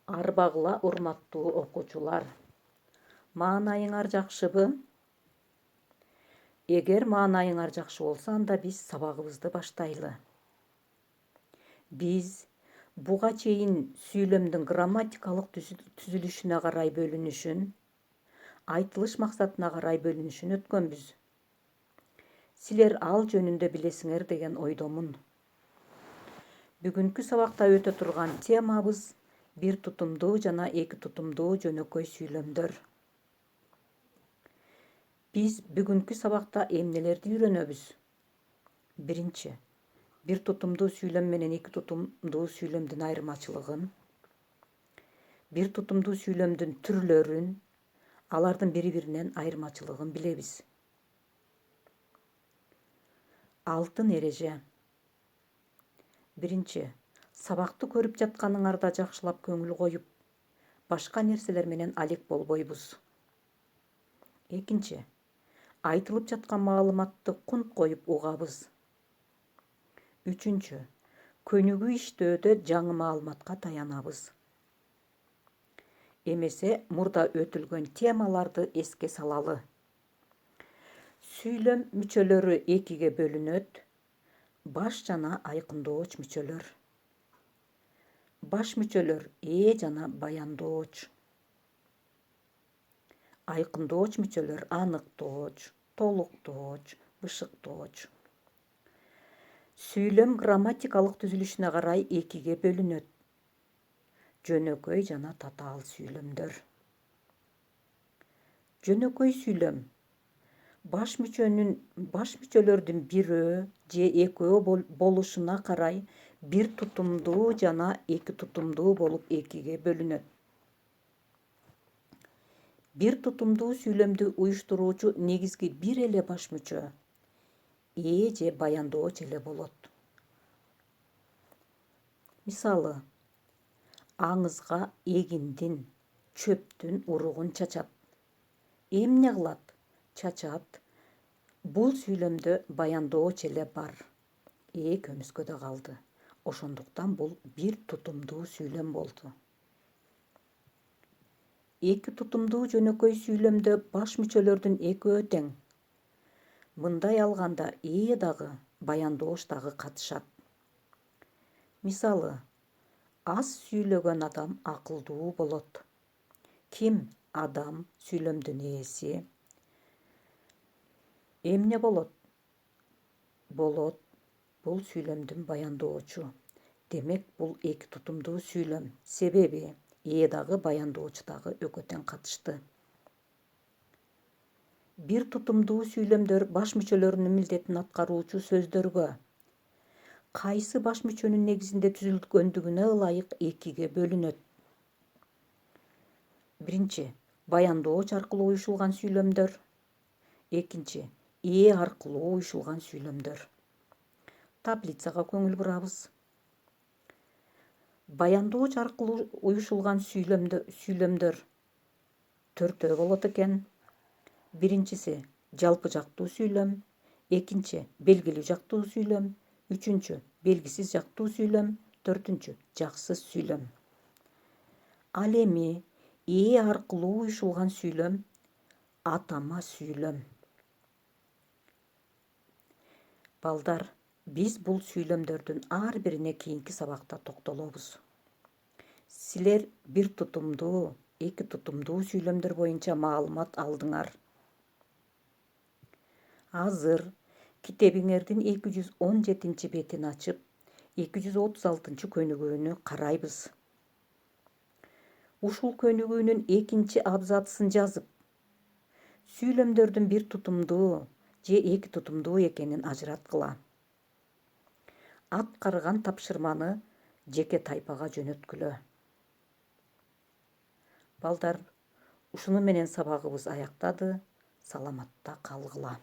Арбагыла урматтуу окуучулар. Маанайыңар жакшыбы? Эгер маанайыңар жакшы болсо, анда биз сабагыбызды баштайлы. Биз буга чейин сүйлөмдүн грамматикалык түзүлүшүнө карай бөлүнүшүн, айтылыш максатына карай бөлүнүшүн өткөнбүз. Силер ал жөнүндө билесиңер деген ойдомун. Бүгүнкү сабакта өтө турган темабыз бир тутумдуу жана эки тутумдуу жөнөкөй сүйлөмдөр. Биз бүгүнкү сабакта эмнелерди үйрөнөбүз? Биринчи, бир тутумдуу сүйлөм менен эки тутумдуу сүйлөмдүн айырмачылыгын, бир тутумдуу сүйлөмдүн түрлөрүн, алардын бири-биринен айырмачылыгын билебиз. Алтын эреже. Биринчи, сабакты көрүп жатканыңарда жакшылап көңүл коюп, башка нерселер менен алек болбойбуз. Экинчи, айтылып жаткан маалыматты кунт коюп угабыз. Үчүнчү, көнүгүү иштөөдө жаңы маалыматка таянабыз. Эмесе мурда өтүлгөн темаларды эске салалы. Сүйлөм мүчөлөрү экиге бөлүнөт. Баш жана айкындооч мүчөлөр. Баш мүчөлөр жана баяндооч. Айкындооч мүчөлөр аныктооч, толуктооч, бышыктооч. Сүйлөм грамматикалык түзүлүшүнө карай экиге бөлүнөт. Жөнөкөй жана татаал сүйлөмдөр. Жөнөкөй сүйлөм баш мүчөлөрдүн бирөө же экөө болушуна карай бир тутумдуу жана эки тутумдуу болуп экиге бөлүнөт. Бир тутумдуу сүйлөмдү уюштуруучу негизги бир эле баш мүчө же баяндооч эле болот. Мисалы, аңызга эгиндин, чөптүн уругун чачат. Эмне кылат? Чачат. Бул сүйлөмдө баяндооч эле бар. Көмүскөдө калды. Ошондуктан бул бир тутумдуу сүйлөм болду. Эки тутумдуу жөнөкөй сүйлөмдө баш мүчөлөрдүн экөө тең. Мындай алганда дагы, баяндооч дагы катышат. Мисалы, аз сүйлөгөн адам акылдуу болот. Ким? Адам сүйлөмдүн ээси. Эмне болот? Болот бул сүйлөмдүн баяндоочу. Демек, бул эки тутумдуу сүйлөм. Себеби дагы, баяндоочу дагы экөө тең катышты. Бир тутумдуу сүйлөмдөр баш мүчөлөрүнүн милдетин аткаруучу сөздөргө кайсы баш мүчөнүн негизинде түзүлгөндүгүнө ылайык экиге бөлүнөт. Биринчи, баяндооч аркылуу уюшулган сүйлөмдөр. Экинчи, аркылуу уюшулган сүйлөмдөр. Таблицага көңүл бурабыз. Баяндооч аркылуу уюшулган сүйлөмдөр төртөө болот экен. Биринчиси жалпы жактуу сүйлөм, экинчи белгилүү жактуу сүйлөм, үчүнчү белгисиз жактуу сүйлөм, төртүнчү жаксыз сүйлөм. Ал эми аркылуу уюшулган сүйлөм атама сүйлөм. Балдар, биз бул сүйлөмдөрдүн ар бирине кийинки сабакта токтолобуз. Силер бир тутумдуу, эки тутумдуу сүйлөмдөр боюнча маалымат алдыңар. Азыр китебиңердин 217 бетин ачып, 236 көнүгүүнү карайбыз. Ушул көнүгүүнүн экинчи абзацын жазып, сүйлөмдөрдүн бир тутумдуу же эки тутумдуу экенин ажыраткыла. Аткарган тапшырманы жеке тайпага жөнөткүлө. Балдар, ушуну менен сабагыбыз аяктады. Саламатта калгыла.